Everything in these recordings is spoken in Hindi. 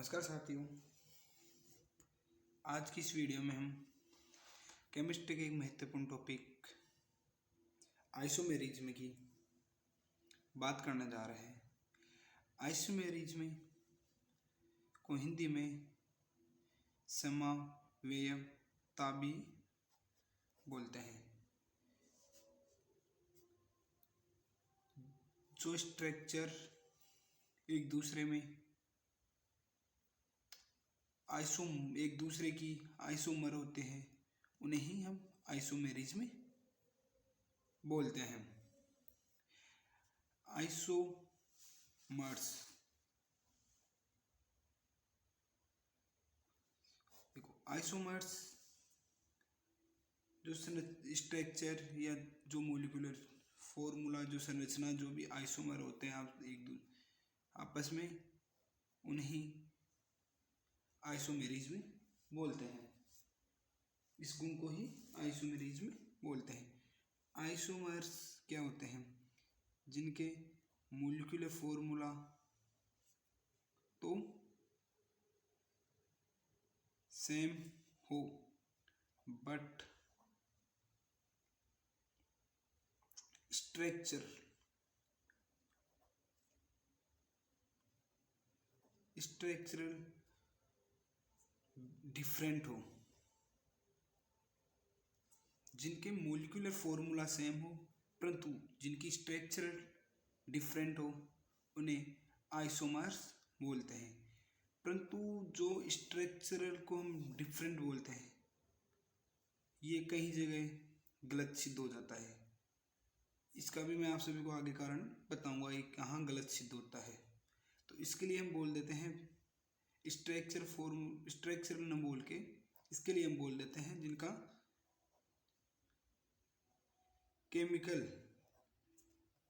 नमस्कार साथियों, आज की इस वीडियो में हम केमिस्ट्री के एक महत्वपूर्ण टॉपिक आइसोमेरिज्म की बात करने जा रहे हैं। आइसोमेरिज्म को हिंदी में समवेयता भी बोलते हैं। जो स्ट्रक्चर एक दूसरे की आइसोमर होते हैं उन्हें ही हम आइसोमेरिज्म बोलते हैं। आइसोमर्स आइसोमर्स जो स्ट्रक्चर या जो मोलिकुलर फॉर्मूला, जो संरचना, जो भी आइसोमर होते हैं आप आपस में, उन्हें आइसोमेरिज्म बोलते हैं। इस गुण को ही आइसोमेरिज्म बोलते हैं। आइसोमर्स क्या होते हैं? जिनके मोलिकुलर फॉर्मूला तो सेम हो बट स्ट्रक्चरल डिफरेंट हो। जिनके मोलिकुलर फॉर्मूला सेम हो परंतु जिनकी स्ट्रक्चरल डिफरेंट हो उन्हें आइसोमर्स बोलते हैं। परंतु जो स्ट्रक्चरल को हम डिफरेंट बोलते हैं, ये कई जगह गलत सिद्ध हो जाता है। इसका भी मैं आप सभी को आगे कारण बताऊंगा ये कहाँ गलत सिद्ध होता है। तो इसके लिए हम बोल देते हैं स्ट्रक्चर न बोल के इसके लिए हम बोल देते हैं जिनका chemical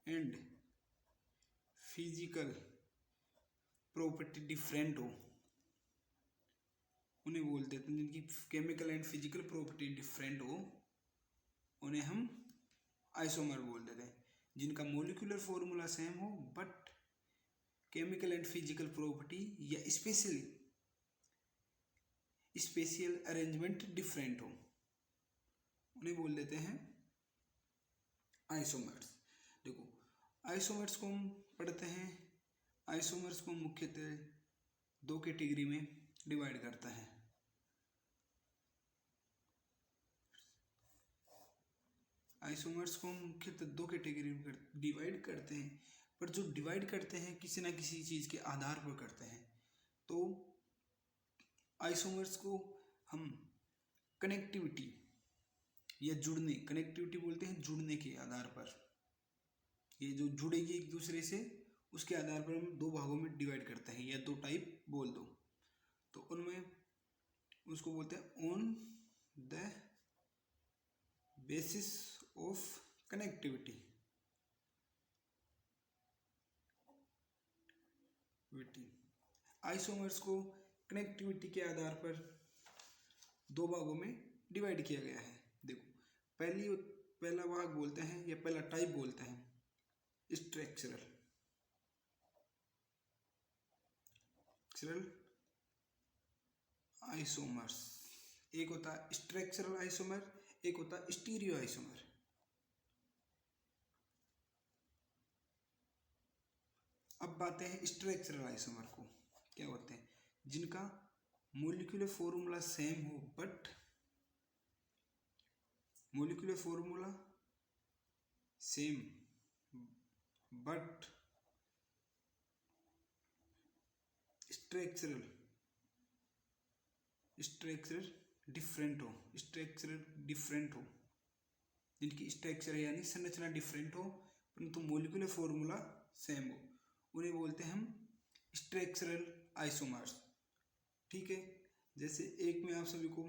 and physical property different हो, उन्हें बोल देते हैं। जिनकी chemical and physical property different हो उन्हें हम आइसोमर बोल देते हैं। जिनका मोलिकुलर फॉर्मूला सेम हो but chemical and physical property या स्पेशियल अरेंजमेंट डिफरेंट हो, उन्हें बोल देते हैं आइसोमर्स। देखो, आइसोमर्स को हम पढ़ते हैं। आइसोमर्स को मुख्यतः दो कैटेगरी में डिवाइड करता है। आइसोमर्स को मुख्यतः दो कैटेगरी में डिवाइड करते हैं, पर जो डिवाइड करते हैं किसी ना किसी चीज़ के आधार पर करते हैं। तो आइसोमर्स को हम कनेक्टिविटी या जुड़ने, कनेक्टिविटी बोलते हैं जुड़ने के आधार पर, ये जो जुड़ेगी एक दूसरे से उसके आधार पर हम दो भागों में डिवाइड करते हैं या दो टाइप बोल दो। तो उनमें उसको बोलते हैं on the basis of connectivity. Isomers को कनेक्टिविटी के आधार पर दो भागों में डिवाइड किया गया है। देखो, पहला भाग बोलते हैं या पहला टाइप बोलते हैं स्ट्रक्चरल आइसोमर्स। एक होता है स्ट्रक्चरल आइसोमर, एक होता है स्टीरियो आइसोमर। अब बातें हैं स्ट्रक्चरल आइसोमर को क्या होते हैं? जिनका मोलिकुलर फॉर्मूला सेम हो but molecular formula same but structural different हो। जिनकी स्ट्रक्चर यानी संरचना डिफरेंट हो परंतु मोलिकुलर फॉर्मूला सेम हो, उन्हें बोलते हैं हम स्ट्रक्चरल आइसोमर्स। ठीक है, जैसे एक मैं आप सभी को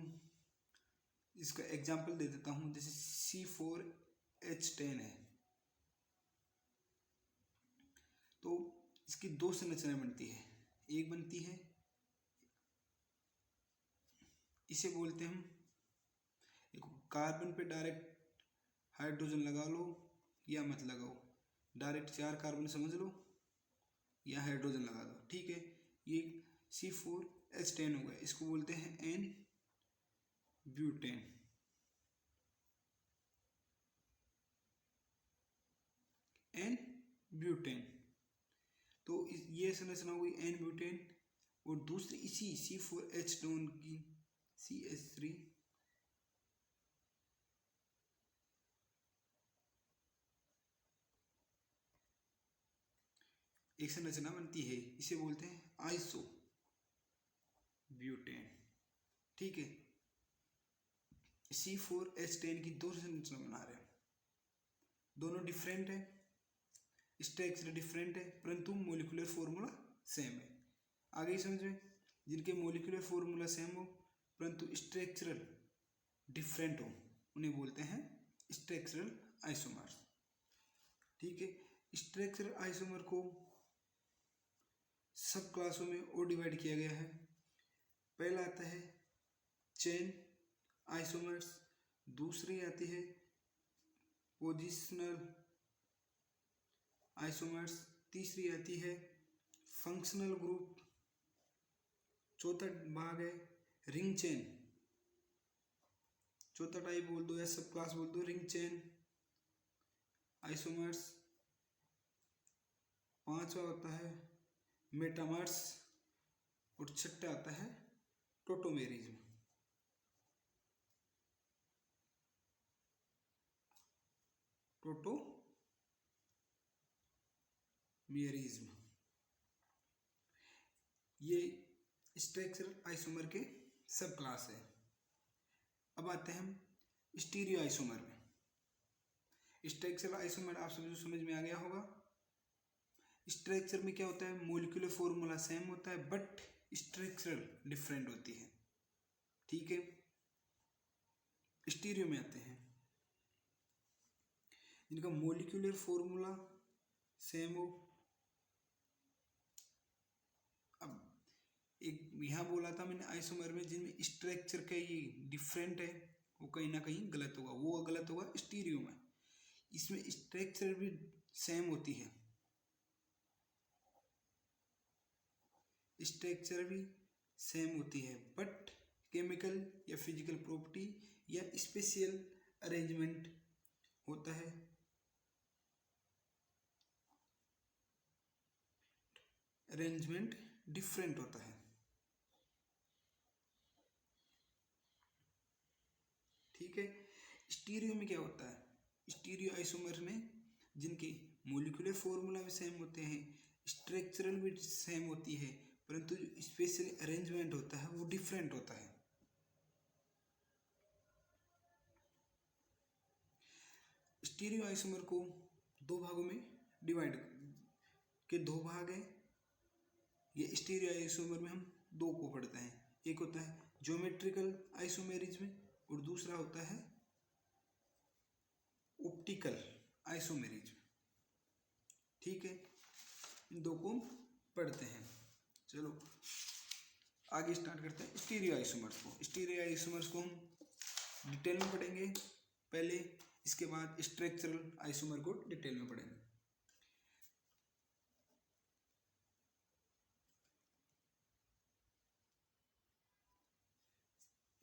इसका एग्जांपल दे देता हूँ। जैसे C4H10 है, तो इसकी दो संरचनाएं बनती है। एक बनती है, इसे बोलते हैं हम, कार्बन पे डायरेक्ट हाइड्रोजन लगा लो या मत लगाओ, डायरेक्ट 4 कार्बन समझ लो या हाइड्रोजन लगा दो। ठीक है, ये C4H10 हो गया, इसको बोलते हैं एन ब्यूटेन। एन ब्यूटेन, तो ये संरचना हुई एन ब्यूटेन। और दूसरी इसी C4H2 की CH3 एक संरचना बनती है, इसे बोलते हैं आइसो ब्यूटेन। ठीक है, C4H10 की दो संरचना बना रहे हैं, दोनों डिफरेंट है, स्ट्रक्चर डिफरेंट है, परंतु मोलिकुलर फॉर्मूला सेम है। आगे समझ में, जिनके मोलिकुलर फॉर्मूला सेम हो परंतु स्ट्रक्चरल डिफरेंट हो उन्हें बोलते हैं स्ट्रक्चरल आइसोमर्स। ठीक है, स्ट्रक्चरल आइसोमर को सब क्लासों में और डिवाइड किया गया है। पहला आता है चेन आइसोमर्स, दूसरी आती है पोजिशनल आइसोमर्स, तीसरी आती है फंक्शनल ग्रुप, चौथा भाग है रिंग चेन, चौथा टाइप बोल दो या सब क्लास बोल दो रिंग चेन आइसोमर्स। पांचवा होता है मेटामर्स और छठा आता है टोटोमेरिज्म। टोटोमेरिज्म ये स्ट्रक्चरल आइसोमर के सब क्लास है। अब आते हैं हम स्टीरियो आइसोमर में। स्ट्रक्चरल आइसोमर आप सभी को समझ में आ गया होगा। स्ट्रक्चर में क्या होता है, मोलिकुलर फॉर्मूला सेम होता है बट स्ट्रक्चरल डिफरेंट होती है। ठीक है, स्टीरियो में आते हैं जिनका मोलिकुलर फॉर्मूला सेम हो। अब एक यहाँ बोला था मैंने आइसोमर में जिनमें स्ट्रक्चर का ये डिफरेंट है वो कहीं ना कहीं गलत होगा, वो गलत होगा स्टीरियो में। इसमें स्ट्रक्चर भी सेम होती है, स्ट्रक्चर भी सेम होती है बट केमिकल या फिजिकल प्रॉपर्टी या स्पेशल अरेंजमेंट होता है, अरेंजमेंट डिफरेंट होता है। ठीक है, स्टीरियो में क्या होता है, स्टीरियो आइसोमर में जिनके मोलिकुलर फॉर्मूला भी सेम होते हैं, स्ट्रक्चरल भी सेम होती है, परंतु जो स्पेशल अरेंजमेंट होता है वो डिफरेंट होता है। स्टीरियो आइसोमर को दो भागों में डिवाइड के दो भाग हैं। ये स्टीरियो आइसोमर में हम दो को पढ़ते हैं, एक होता है ज्योमेट्रिकल आइसोमेरिज्म और दूसरा होता है ऑप्टिकल आइसोमेरिज्म। ठीक है, इन दो को पढ़ते हैं। चलो आगे स्टार्ट करते हैं स्टीरियो आइसोमर्स को। स्टीरियो आइसोमर्स को हम डिटेल में पढ़ेंगे पहले, इसके बाद स्ट्रक्चरल आइसोमर को डिटेल में पढ़ेंगे।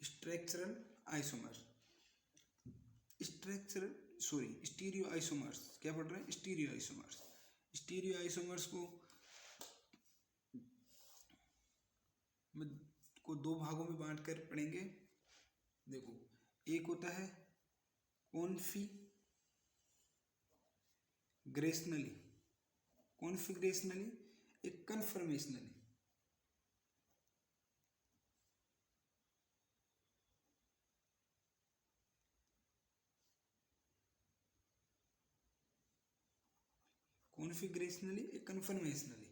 स्ट्रक्चरल आइसोमर, स्टीरियो आइसोमर्स क्या पढ़ रहे हैं, स्टीरियो आइसोमर्स। स्टीरियो आइसोमर्स को दो भागों में बांट कर पढ़ेंगे। देखो, एक होता है कॉन्फिगरेशनली, एक कन्फर्मेशनली। कॉन्फिगरेशनली एक कन्फर्मेशनली,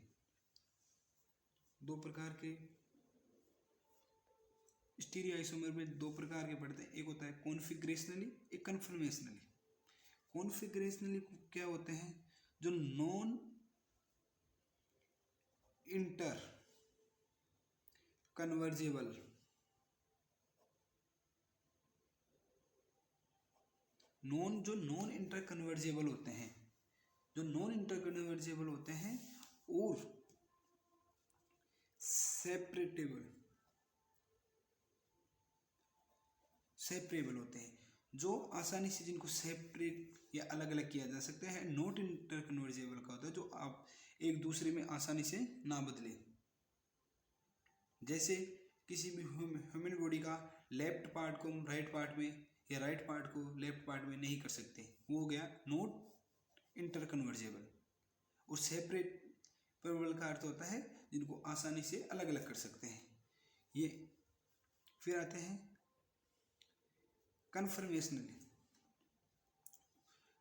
दो प्रकार के स्टीरियो आइसोमर में दो प्रकार के पढ़ते हैं, एक होता है कॉन्फिगरेशनली, एक कन्फर्मेशनली। कॉन्फिगरेशनली क्या होते हैं, जो नॉन इंटर कन्वर्जेबल, जो नॉन इंटर कन्वर्जेबल होते हैं, जो नॉन इंटर कन्वर्जेबल होते हैं और सेपरेबल होते हैं, जो आसानी से जिनको सेपरेट या अलग अलग किया जा सकता है। नॉट इंटरकन्वर्जेबल का होता है जो आप एक दूसरे में आसानी से ना बदले। जैसे किसी भी ह्यूमन बॉडी का लेफ्ट पार्ट को हम राइट पार्ट में या राइट पार्ट को लेफ्ट पार्ट में नहीं कर सकते, वो हो गया नॉट इंटरकन्वर्जेबल। और सेपरेबल का अर्थ होता है जिनको आसानी से अलग अलग कर सकते हैं। ये फिर आते हैं कन्फर्मेशनल,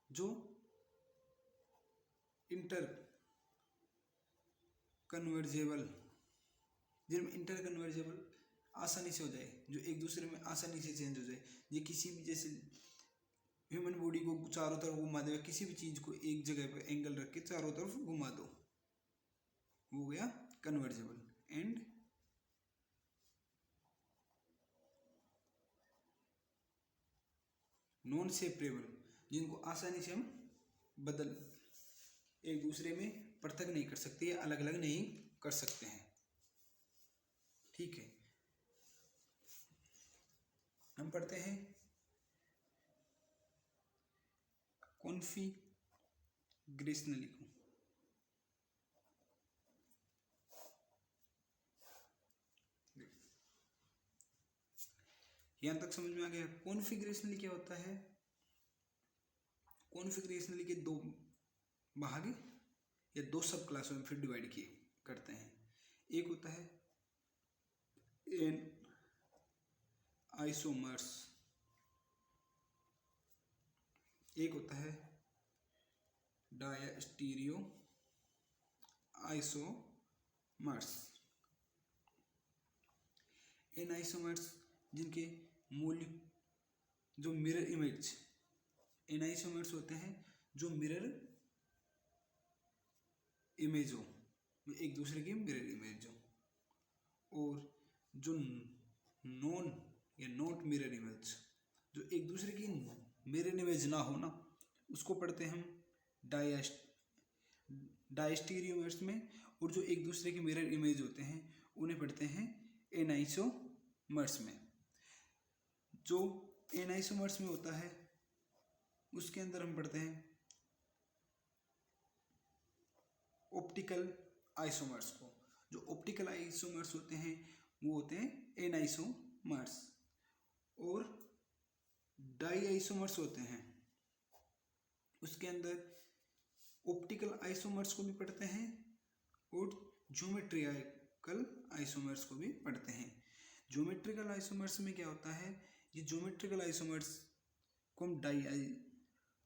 जो इंटर कन्वर्जेबल, जिनमें इंटर कन्वर्जेबल आसानी से हो जाए, जो एक दूसरे में आसानी से चेंज हो जाए। ये किसी भी, जैसे ह्यूमन बॉडी को चारों तरफ घुमा दे, किसी भी चीज़ को एक जगह पर एंगल रख के चारों तरफ घुमा दो, हो गया कन्वर्जेबल। एंड नॉन सेपरेबल, जिनको आसानी से हम बदल एक दूसरे में पृथक नहीं कर सकते या अलग अलग नहीं कर सकते हैं। ठीक है, हम पढ़ते हैं कॉन्फिगरेशनली को। यहां तक समझ में आ गया कॉन्फिगरेशनली क्या होता है। कॉन्फिगरेशनली के दो भाग या दो सब क्लासों में फिर डिवाइड किए करते हैं। एक होता है एन आइसोमर्स, एक होता है डायस्टीरियो आइसोमर्स। एन आइसोमर्स जिनके मूल जो मिरर इमेज, एन आइसोमर्स होते हैं जो मिरर इमेज हो, एक दूसरे की मिरर इमेज हो। और जो नॉन या नॉट मिरर इमेज, जो एक दूसरे की मिरर इमेज ना हो ना, उसको पढ़ते हैं हम डायस्टीरियोमर्स में। और जो एक दूसरे की मिरर इमेज होते हैं उन्हें पढ़ते हैं एनाइसोमर्स में। जो एनाइसोमर्स में होता है उसके अंदर हम पढ़ते हैं ऑप्टिकल आइसोमर्स को। जो ऑप्टिकल आइसोमर्स होते हैं वो होते हैं एनाइसोमर्स। और डाई आइसोमर्स होते हैं, उसके अंदर ऑप्टिकल आइसोमर्स को भी पढ़ते हैं और ज्योमेट्रिकल आइसोमर्स को भी पढ़ते हैं। ज्योमेट्रिकल आइसोमर्स में क्या होता है, ये ज्योमेट्रिकल आइसोमर्स को हम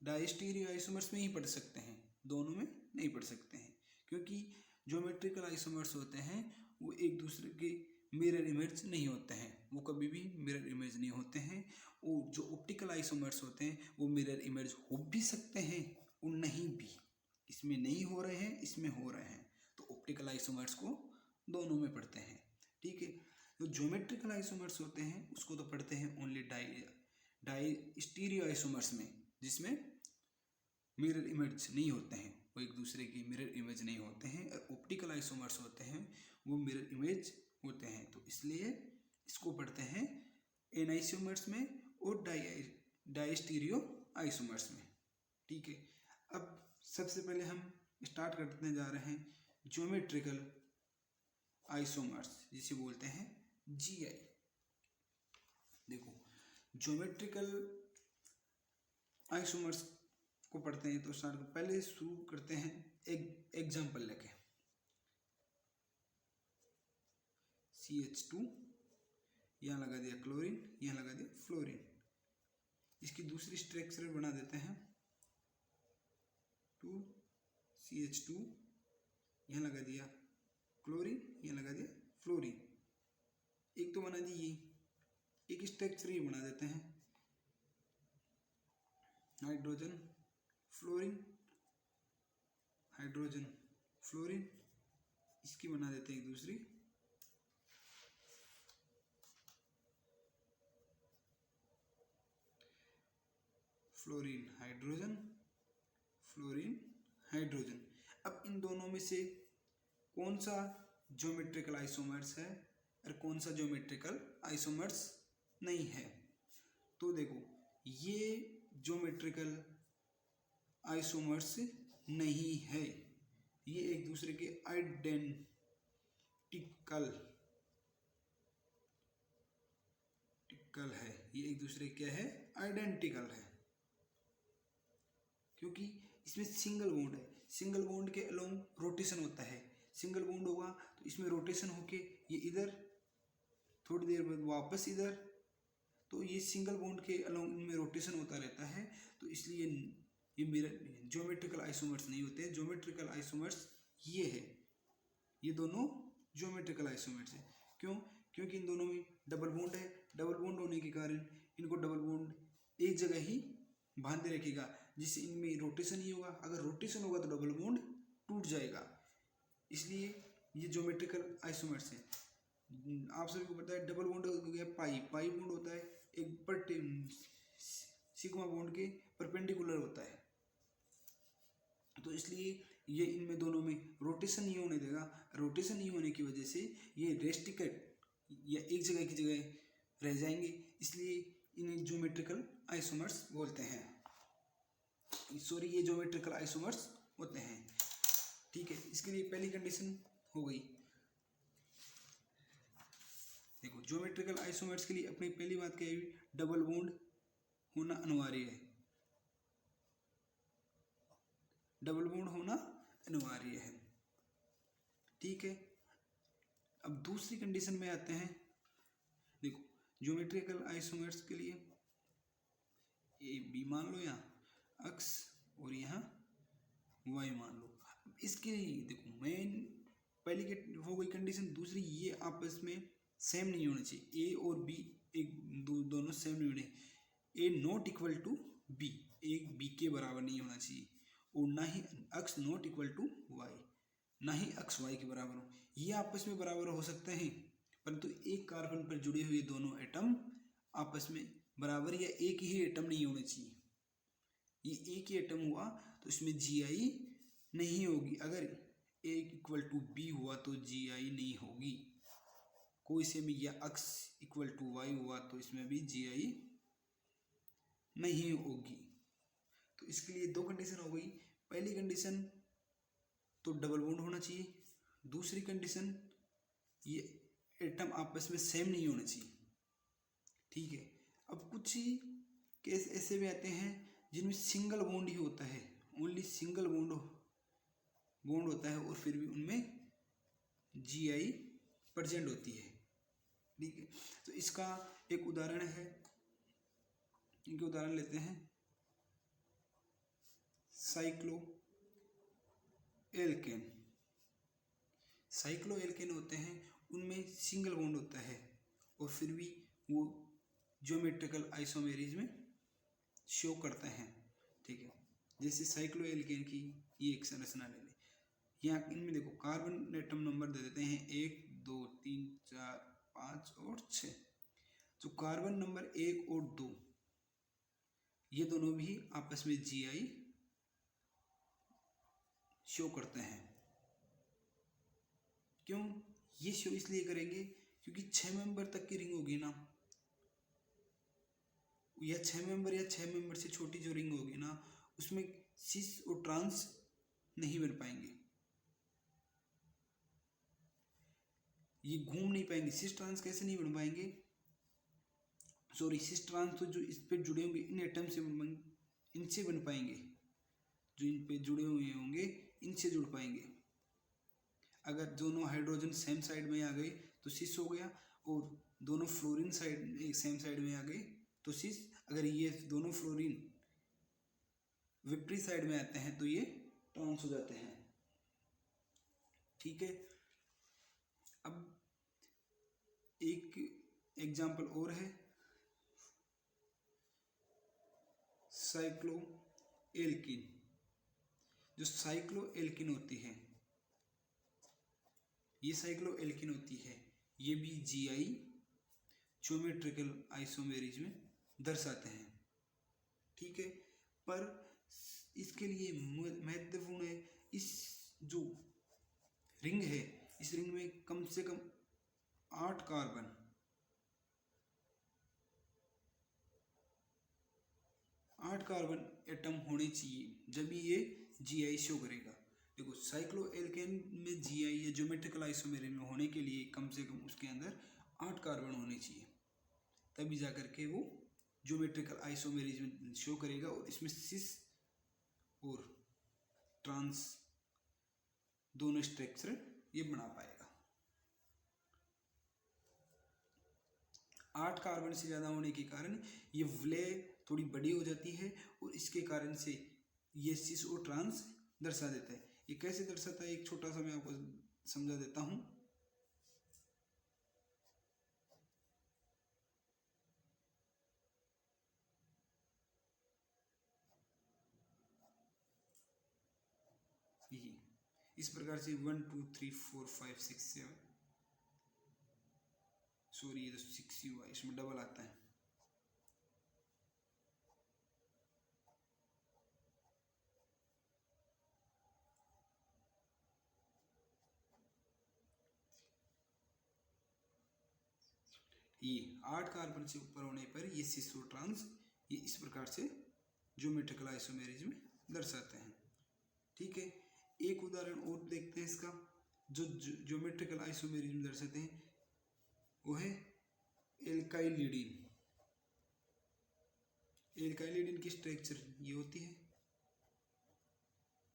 डायस्टीरियो आइसोमर्स में ही पढ़ सकते हैं, दोनों में नहीं पढ़ सकते हैं। क्योंकि ज्योमेट्रिकल आइसोमर्स होते हैं वो एक दूसरे के मिरर इमेज नहीं होते हैं, वो कभी भी मिरर इमेज नहीं होते हैं। और जो ऑप्टिकल आइसोमर्स होते हैं वो मिरर इमेज हो भी सकते हैं और नहीं भी, इसमें नहीं हो रहे हैं इसमें हो रहे हैं। तो ऑप्टिकल आइसोमर्स को दोनों में पढ़ते हैं। ठीक है, जो ज्योमेट्रिकल आइसोमर्स होते हैं उसको तो पढ़ते हैं ओनली डायस्टीरियो आइसोमर्स में, जिसमें मिरर इमेज नहीं होते हैं, वो एक दूसरे की मिरर इमेज नहीं होते हैं। और ऑप्टिकल आइसोमर्स होते हैं वो मिरर इमेज होते हैं, तो इसलिए इसको पढ़ते हैं एनाइसोमर्स में और डायस्टीरियो आइसोमर्स में। ठीक है, अब सबसे पहले हम स्टार्ट करने जा रहे हैं ज्योमेट्रिकल आइसोमर्स, जिसे बोलते हैं जीआई। देखो, ज्योमेट्रिकल आइसोमर्स को पढ़ते हैं तो पहले शुरू करते हैं एक एग्जाम्पल लेके। CH2 यहाँ लगा दिया क्लोरीन, यहाँ लगा दिया फ्लोरीन। इसकी दूसरी स्ट्रक्चर बना देते हैं 2CH2, यहाँ लगा दिया क्लोरीन, यहाँ लगा दिया फ्लोरीन। एक तो बना दी ये, एक स्ट्रक्चर ये बना देते हैं हाइड्रोजन फ्लोरीन, हाइड्रोजन फ्लोरीन, इसकी बना देते हैं एक दूसरी फ्लोरीन हाइड्रोजन, फ्लोरीन हाइड्रोजन। अब इन दोनों में से कौन सा ज्योमेट्रिकल आइसोमर्स है और कौन सा ज्योमेट्रिकल आइसोमर्स नहीं है। तो देखो ये ज्योमेट्रिकल आइसोमर्स नहीं है, ये एक दूसरे के आइडेंटिकल है, ये एक दूसरे क्या है, आइडेंटिकल है, क्योंकि इसमें सिंगल बॉन्ड है, सिंगल बॉन्ड के अलोंग रोटेशन होता है, सिंगल बॉन्ड होगा तो इसमें रोटेशन होके ये इधर थोड़ी देर बाद वापस इधर, तो ये सिंगल बॉन्ड के अलोंग इनमें रोटेशन होता रहता है, तो इसलिए ये मेरा ज्योमेट्रिकल आइसोमर्स नहीं होते हैं। ज्योमेट्रिकल आइसोमर्स ये है, ये दोनों ज्योमेट्रिकल आइसोमर्स है। क्यों? क्योंकि इन दोनों में डबल बॉन्ड है, डबल बॉन्ड होने के कारण इनको डबल बॉन्ड एक जगह ही बांधे रखेगा, जिससे इनमें रोटेशन नहीं होगा। अगर रोटेशन होगा तो डबल बॉन्ड टूट जाएगा, इसलिए ये ज्योमेट्रिकल आइसोमर्स है। आप सभी को पता है डबल बॉन्ड हो गया पाई बॉन्ड होता है एक पर सिग्मा बॉन्ड के परपेंडिकुलर होता है, तो इसलिए ये इनमें दोनों में रोटेशन नहीं होने देगा। रोटेशन नहीं होने की वजह से ये रेस्ट्रिकेट या एक जगह की जगह रह जाएंगे, इसलिए इन्हें ज्योमेट्रिकल आइसोमर्स बोलते हैं। सॉरी, ये ज्योमेट्रिकल आइसोमर्स होते हैं। ठीक है, इसके लिए पहली कंडीशन हो गई। देखो ज्योमेट्रिकल आइसोमर्स के लिए अपनी पहली बात क्या है, डबल बॉन्ड होना अनिवार्य है, डबल बॉन्ड होना अनिवार्य है। ठीक है, अब दूसरी कंडीशन में आते हैं। देखो ज्योमेट्रिकल आइसोमर्स के लिए ये बी मान लो यहाँ अक्स और यहाँ वाई मान लो। इसके देखो मेन पहली के हो गई कंडीशन, दूसरी ये आपस में सेम नहीं होना चाहिए, ए और बी एक दोनों सेम नहीं होने, ए नॉट इक्वल टू बी, एक बी के बराबर नहीं होना चाहिए, और ना ही अक्स नॉट इक्वल टू वाई, ना ही अक्स वाई के बराबर हो। ये आपस में बराबर हो सकते हैं, परंतु एक कार्बन पर जुड़े हुए दोनों एटम आपस में बराबर या एक ही एटम नहीं होने चाहिए। ये एक ही एटम हुआ तो इसमें जी आई नहीं होगी, अगर ए इक्वल टू बी हुआ तो जी आई नहीं होगी। कोई से भी या अक्स इक्वल टू वाई हुआ तो इसमें भी जी आई नहीं होगी। तो इसके लिए दो कंडीशन हो गई। पहली कंडीशन तो डबल बॉन्ड होना चाहिए, दूसरी कंडीशन ये एटम आपस में सेम नहीं होना चाहिए। ठीक है, अब कुछ ही केस ऐसे भी आते हैं जिनमें सिंगल बॉन्ड ही होता है, ओनली सिंगल बॉन्ड होता है और फिर भी उनमें जी आई प्रेजेंट होती है। ठीक है, तो इसका एक उदाहरण है, इनके उदाहरण लेते हैं। साइक्लो एल्केन होते हैं, उनमें सिंगल बॉन्ड होता है और फिर भी वो ज्योमेट्रिकल आइसोमेरिज में शो करते हैं। ठीक है, जैसे साइक्लो एल्केन की ये एक संरचना ले लें। यहाँ इनमें देखो कार्बन एटम नंबर दे देते हैं 1 2 3 4 5 और 6। जो कार्बन नंबर 1 और 2 ये दोनों भी आपस में जी आई शो करते हैं। क्यों ये शो इसलिए करेंगे क्योंकि 6 मेंबर तक की रिंग होगी ना, या 6 मेंबर या 6 मेंबर से छोटी जो रिंग होगी ना, उसमें सिस और ट्रांस नहीं बन पाएंगे, ये घूम नहीं पाएंगे। सिस ट्रांस कैसे नहीं बन पाएंगे, सॉरी सिस ट्रांस तो जो इस पे जुड़े होंगे इन एटम से इनसे बन पाएंगे, जो इन पे जुड़े हुए होंगे इनसे जुड़ पाएंगे। अगर दोनों हाइड्रोजन सेम साइड में आ गए तो सिस हो गया, और दोनों फ्लोरीन साइड सेम साइड में आ गए तो सिस। अगर ये दोनों फ्लोरीन विपरीत साइड में आते हैं तो ये ट्रांस हो जाते हैं। ठीक है, अब एक एग्जाम्पल और है, साइक्लो एल्किन। जो साइक्लो एल्किन होती है, ये साइक्लो एल्किन होती है, ये भी जी आई ज्योमेट्रिकल आइसोमेरिज में दर्शाते हैं। ठीक है, पर इसके लिए महत्वपूर्ण है, इस जो रिंग है इस रिंग में कम से कम 8 कार्बन, 8 कार्बन एटम होने चाहिए, जब ये जीआई शो करेगा। देखो साइक्लोएल्केन में जीआई या ज्योमेट्रिकल आइसोमेरिज्म में होने के लिए कम से कम उसके अंदर 8 कार्बन होने चाहिए, तभी जा करके वो ज्योमेट्रिकल आइसोमेरिज्म शो करेगा और इसमें सिस और ट्रांस दोनों स्ट्रक्चर ये बना पाएगा। 8 कार्बन से ज़्यादा होने के कारण ये वलय थोड़ी बड़ी हो जाती है और इसके कारण से ये सिस और ट्रांस दर्शा देता है। ये कैसे दर्शाता है, एक छोटा सा मैं आपको समझा देता हूँ। ये इस प्रकार से 1 2 3 4 5 6 7, सॉरी ये तो 6 हुआ, इसमें डबल आता है। ये 8 कार्बन से ऊपर होने पर ये सिस और ट्रांस ये इस प्रकार से ज्योमेट्रिकल आइसोमेरिज्म दर्शाते हैं। ठीक है, एक उदाहरण और देखते हैं इसका, जो ज्योमेट्रिकल आइसोमेरिज्म दर्शाते हैं वो है एल्काइलिडीन। एल्काइलिडीन की स्ट्रक्चर ये होती है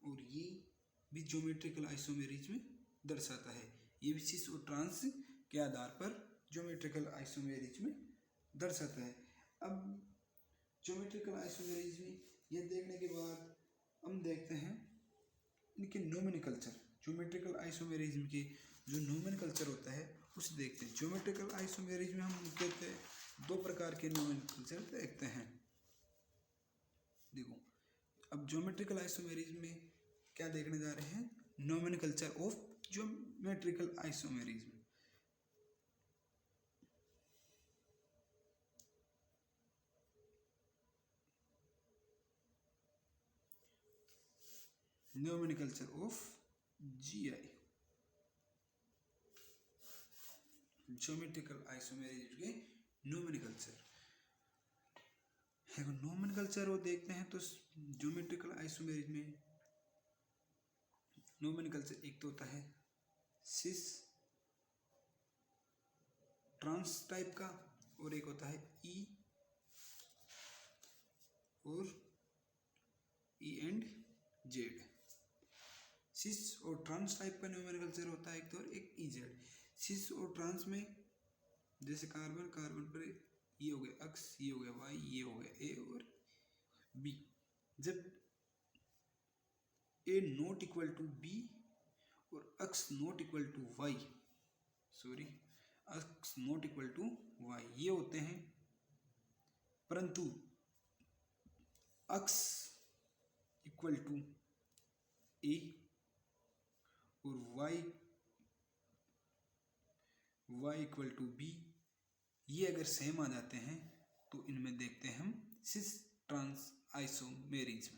और ये भी ज्योमेट्रिकल आइसोमेरिज्म दर्शाता है। ये भी सिस और ट्रांस के आधार पर ज्योमेट्रिकल आइसोमेरिज्म दर्शाता है। अब ज्योमेट्रिकल आइसोमेरिज्म ये देखने के बाद हम देखते हैं इनके नोमेनक्लेचर। ज्योमेट्रिकल आइसोमेरिज्म के जो नोमेनक्लेचर होता है उसे देखते हैं। ज्योमेट्रिकल आइसोमेरिज्म में हम कहते हैं 2 प्रकार के नोमेनक्लेचर देखते हैं। देखो अब ज्योमेट्रिकल आइसोमेरिज्म में क्या देखने जा रहे हैं, nomenclature of geometrical isomerism. nomenclature of GI, geometrical isomerism के नोमेनक्लेचर। नोमेनक्लेचर वो देखते हैं तो ज्योमेट्रिकल आइसोमेरिज्म में नोमेनक्लेचर एक तो होता है सिस ट्रांस टाइप का और एक होता है ई और ई एंड जेड। सिस और ट्रांस टाइप का नोमेनक्लेचर होता है एक तो, और एक ई जेड। सिस और ट्रांस में जैसे कार्बन कार्बन पर ये हो गया अक्स, ये हो गया वाई, ये हो गया ए और बी। जब A not equal to B और x not equal to y, sorry x not equal to y ये होते हैं, परंतु अक्स इक्वल टू ए और वाई इक्वल टू बी ये अगर सेम आ जाते हैं तो इनमें देखते हैं हम cis trans isomerism,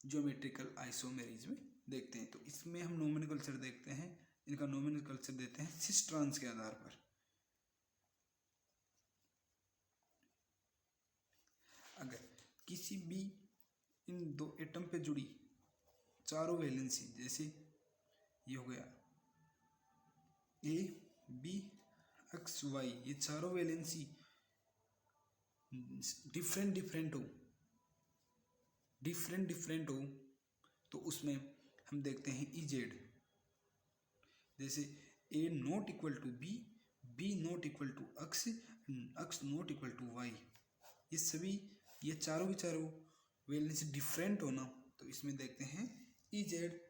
geometrical isomerism देखते हैं। तो इसमें हम नोमेनक्लेचर देखते हैं, इनका नोमेनक्लेचर देते हैं सिस ट्रांस के आधार पर। अगर किसी भी इन 2 एटम पे जुड़ी चारों वैलेंसी, जैसे ये हो गया ए बी एक्स वाई, ये चारों वैलेंसी डिफरेंट डिफरेंट हो तो उसमें हम देखते हैं ई जेड। जैसे A not equal to B, B not equal to x, x not equal to y, ये सभी ये चारों की चारों वैलेंसी डिफरेंट होना, तो इसमें देखते हैं ई जेड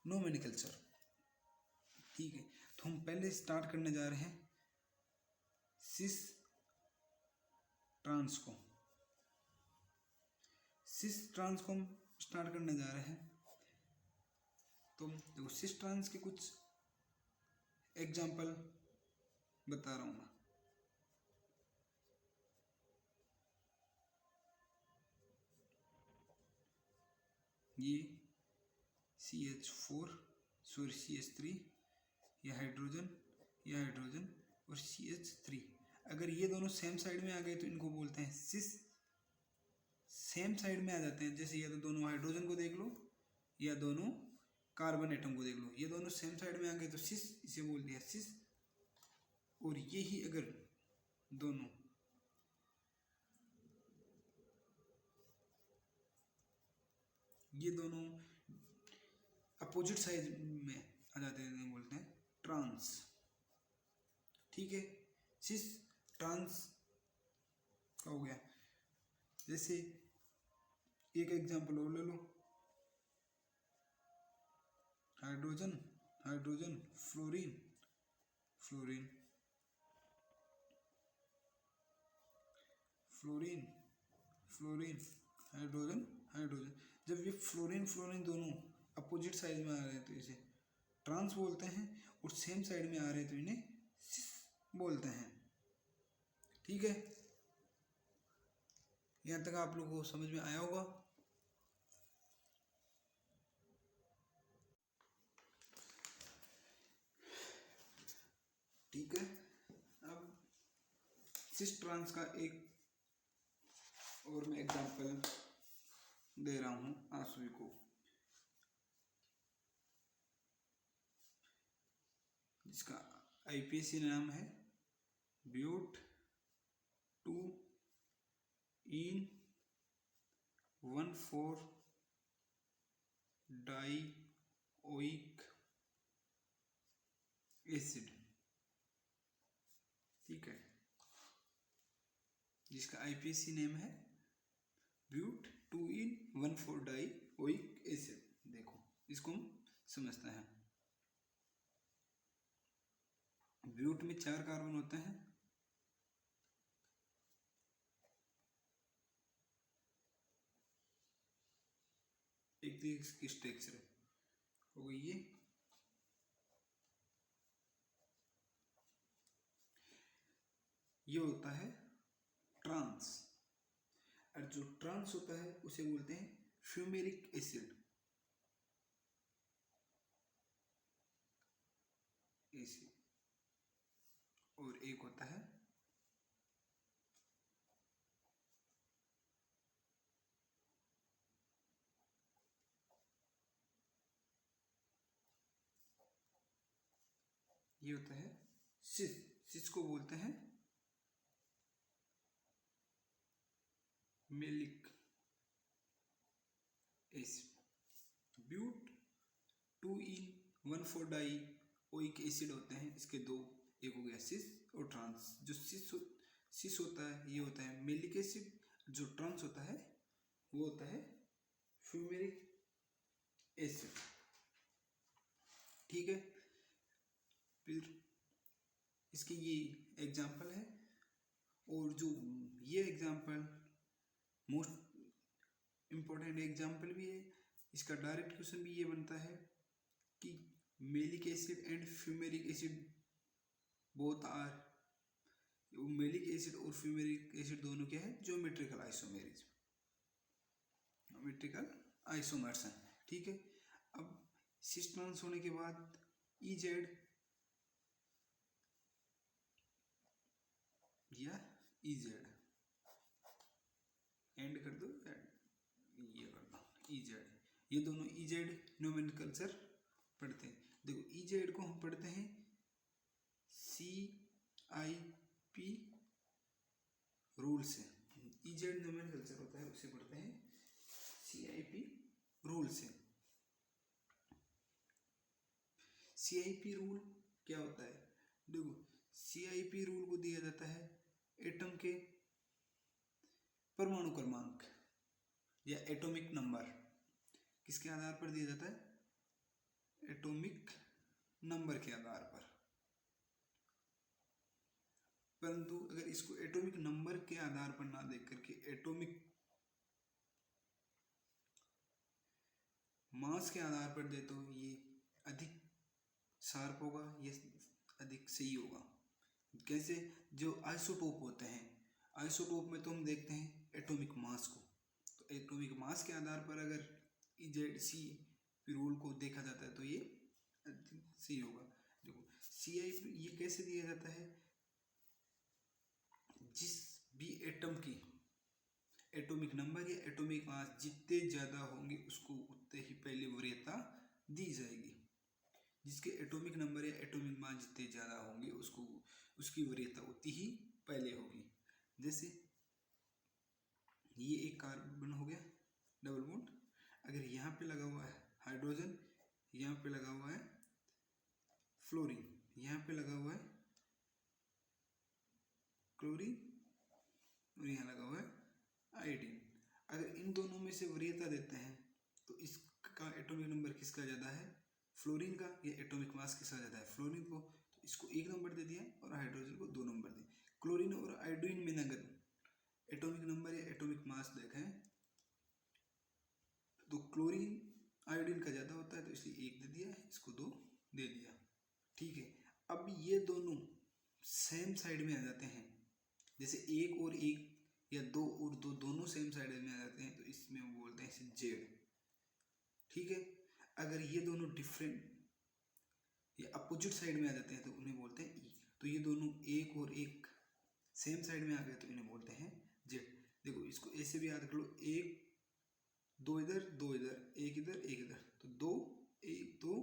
नोमेनक्लेचर। ठीक है, तो हम पहले स्टार्ट करने जा रहे हैं सिस ट्रांस को। सिस ट्रांस को हम स्टार्ट करने जा रहे हैं, तो देखो सिस ट्रांस के कुछ एग्जाम्पल बता रहा हूँ मैं। ये CH4 सॉरी CH3 ये हाइड्रोजन, ये हाइड्रोजन और CH3। अगर ये दोनों सेम साइड में आ गए तो इनको बोलते हैं सिस। सेम साइड में आ जाते हैं, जैसे या तो दोनों हाइड्रोजन को देख लो या दोनों कार्बन एटम को देख लो, ये दोनों सेम साइड में आ गए तो सिस, इसे बोल दिया सिस। और ये ही अगर दोनों ये दोनों अपोजिट साइड में आ जाते हैं, बोलते हैं ट्रांस। ठीक है, सिस ट्रांस का हो गया। जैसे एक एग्जांपल और ले लो, hydrogen hydrogen fluorine fluorine fluorine fluorine hydrogen hydrogen. जब ये फ्लोरीन फ्लोरीन दोनों अपोजिट साइड में आ रहे हैं तो इसे ट्रांस बोलते हैं, और सेम साइड में आ रहे हैं तो इन्हें सिस बोलते हैं। ठीक है, यहाँ तक आप लोगों को समझ में आया होगा। ठीक है, अब सिस ट्रांस का एक और मैं एग्जांपल दे रहा हूँ आप सभी को, जिसका IPAC नाम है ब्यूट 2-in-1,4 डाइओइक एसिड। ठीक है, जिसका IPAC नेम है ब्यूट 2-in-1,4 डाइओइक एसिड। देखो इसको हम समझते हैं। ब्यूट में 4 कार्बन होते हैं, एक तो इसकी स्ट्रक्चर हो गई ये होता है ट्रांस। और जो ट्रांस होता है उसे बोलते हैं फ्यूमेरिक एसिड। और एक होता है ये होता है सिस। सिस को बोलते हैं maleic acid. But 2-in-1,4 dioic acid होते हैं, इसके दो, एक हो गया सिस और ट्रांस। जो सिस होता है ये होता है मेलिक एसिड, जो ट्रांस होता है वो होता है फ्यूमेरिक एसिड। ठीक है, फिर इसके ये एग्जाम्पल है, और जो ये एग्जाम्पल मोस्ट इम्पोर्टेंट एग्जाम्पल भी है। इसका डायरेक्ट क्वेश्चन भी ये बनता है कि maleic acid and fumaric acid both are, maleic acid और फ्यूमेरिक एसिड दोनों क्या है, ज्योमेट्रिकल आइसोमेरिज, ज्योमेट्रिकल आइसोमर्स हैं। ठीक है, अब सिस ट्रांस होने के बाद EZ या EZ एंड कर दो, ये कर दो EZ, ये दोनों EZ नोमेनक्लेचर पढ़ते हैं। देखो EZ को हम पढ़ते हैं CIP रूल से। EZ नोमेनक्लेचर होता है उसे पढ़ते हैं CIP रूल से। CIP रूल क्या होता है? देखो CIP रूल को दिया जाता है एटम के परमाणु क्रमांक या एटॉमिक नंबर। किसके आधार पर दिया जाता है? एटॉमिक नंबर के आधार पर। परंतु अगर इसको एटॉमिक नंबर के आधार पर ना देख करके एटॉमिक मास के आधार पर दे तो ये अधिक शार्प होगा, ये अधिक सही होगा। कैसे? जो आइसोटोप होते हैं, आइसोटोप में तो हम देखते हैं एटॉमिक मास को, तो एटॉमिक मास के आधार पर अगर EZ रूल को देखा जाता है तो ये सही होगा। देखो CI ये कैसे दिया जाता है, जिस भी एटम की एटॉमिक नंबर या एटॉमिक मास जितने ज़्यादा होंगे उसको उतने ही पहले वरीयता दी जाएगी। जिसके एटॉमिक नंबर या एटॉमिक मास जितने ज़्यादा होंगे उसको उसकी वरीयता उतनी ही पहले होगी। जैसे ये एक कार्बन हो गया डबल बॉन्ड, अगर यहाँ पे लगा हुआ है हाइड्रोजन, यहाँ पे लगा हुआ है फ्लोरीन, यहाँ पे लगा हुआ है क्लोरीन और यहाँ लगा हुआ है आयोडीन, अगर इन दोनों में से वरीयता देते हैं तो इसका एटॉमिक नंबर किसका ज़्यादा है, फ्लोरीन का, या एटॉमिक मास किसका ज़्यादा है, फ्लोरीन को, तो इसको 1 नंबर दे दिया और हाइड्रोजन को 2 नंबर दे। क्लोरीन और आयोडीन में अगर एटॉमिक नंबर या एटॉमिक मास देखें तो क्लोरीन आयोडीन का ज़्यादा होता है, तो इसलिए 1 दे दिया, इसको 2 दे दिया। ठीक है, अब ये दोनों सेम साइड में आ जाते हैं, जैसे 1 और 1 या 2 और 2 दोनों सेम साइड में आ जाते हैं, तो इसमें वो बोलते हैं इसे जेड। ठीक है, अगर ये दोनों डिफरेंट या अपोजिट साइड में आ जाते हैं तो उन्हें बोलते हैं ई। तो ये दोनों 1 और 1 सेम साइड में आ गए तो इन्हें बोलते हैं जेड। देखो इसको ऐसे भी याद कर लो, 1 2 इधर 2 इधर, 1 इधर 1 इधर, तो 2 1 2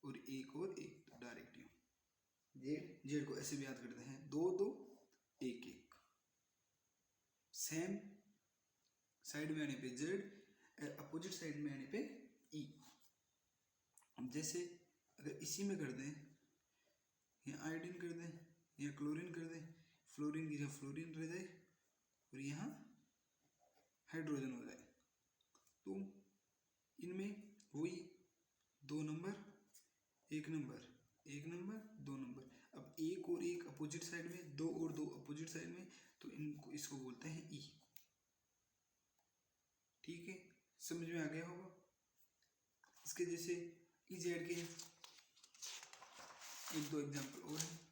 और 1 और 1, तो डायरेक्ट जेड। जेड को ऐसे भी याद करते हैं 2 2 1 1, सेम साइड में आने पे जेड, अपोजिट साइड में आने पे ई। अब जैसे अगर इसी में कर दें, या आयोडीन कर दें या क्लोरीन कर दें, फ्लोरीन की जगह फ्लोरीन रह जाए और यहाँ हाइड्रोजन हो जाए, तो इनमें वही 2 नंबर 1 नंबर 1 नंबर 2 नंबर। अब 1 और 1 अपोजिट साइड में, 2 और 2 अपोजिट साइड में, तो इनको इसको बोलते हैं ई। ठीक है, समझ में आ गया होगा। इसके जैसे ई जेड के 1-2 एग्जाम्पल और हैं।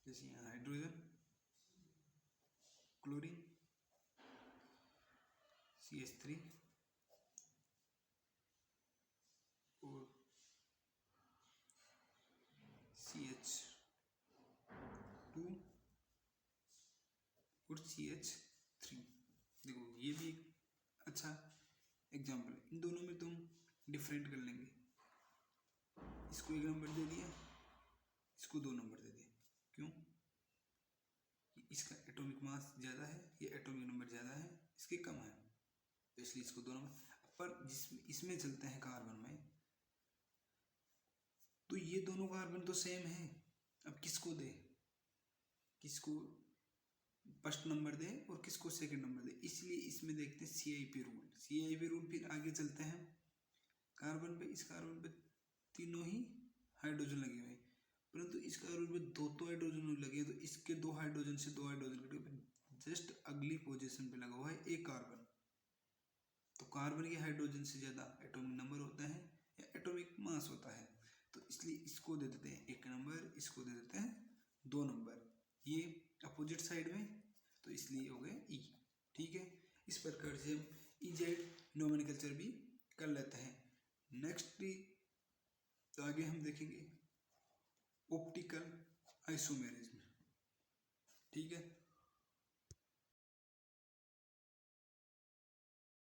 जैसे यहाँ हाइड्रोजन, क्लोरीन, CH3 और CH2 और CH3। देखो ये भी एक अच्छा एग्जाम्पल है। इन दोनों में तुम डिफरेंट कर लेंगे, इसको 1 नंबर दे दिया, इसको 2 नंबर दे दिया। क्यों? इसका एटॉमिक मास ज़्यादा है, ये एटॉमिक नंबर ज़्यादा है, इसके कम है, तो इसलिए इसको 2 नंबर। पर इसमें चलते हैं कार्बन में, तो ये दोनों कार्बन तो सेम है, अब किसको दे, किसको फर्स्ट नंबर दे और किसको सेकंड नंबर दे, इसलिए इसमें देखते हैं CIP रूल। CIP रूल, फिर आगे चलते हैं कार्बन पे। इस कार्बन पे तीनों ही हाइड्रोजन लगे हुए हैं, परंतु इस कार्बन पे 2 हाइड्रोजन लगे हैं, तो इसके 2 हाइड्रोजन से 2 हाइड्रोजन कटे, जस्ट अगली पोजीशन पे लगा हुआ है एक कार्बन। तो कार्बन के हाइड्रोजन से ज़्यादा एटॉमिक नंबर होता है या एटॉमिक मास होता है, तो इसलिए इसको दे देते हैं 1 नंबर, इसको दे देते हैं 2 नंबर। ये अपोजिट साइड में, तो इसलिए हो गए ई। ठीक है, इस प्रकार से हम EZ नोमेनक्लेचर भी कर लेते हैं। नेक्स्ट आगे हम देखेंगे ऑप्टिकल आइसोमेरिज्म। ठीक है।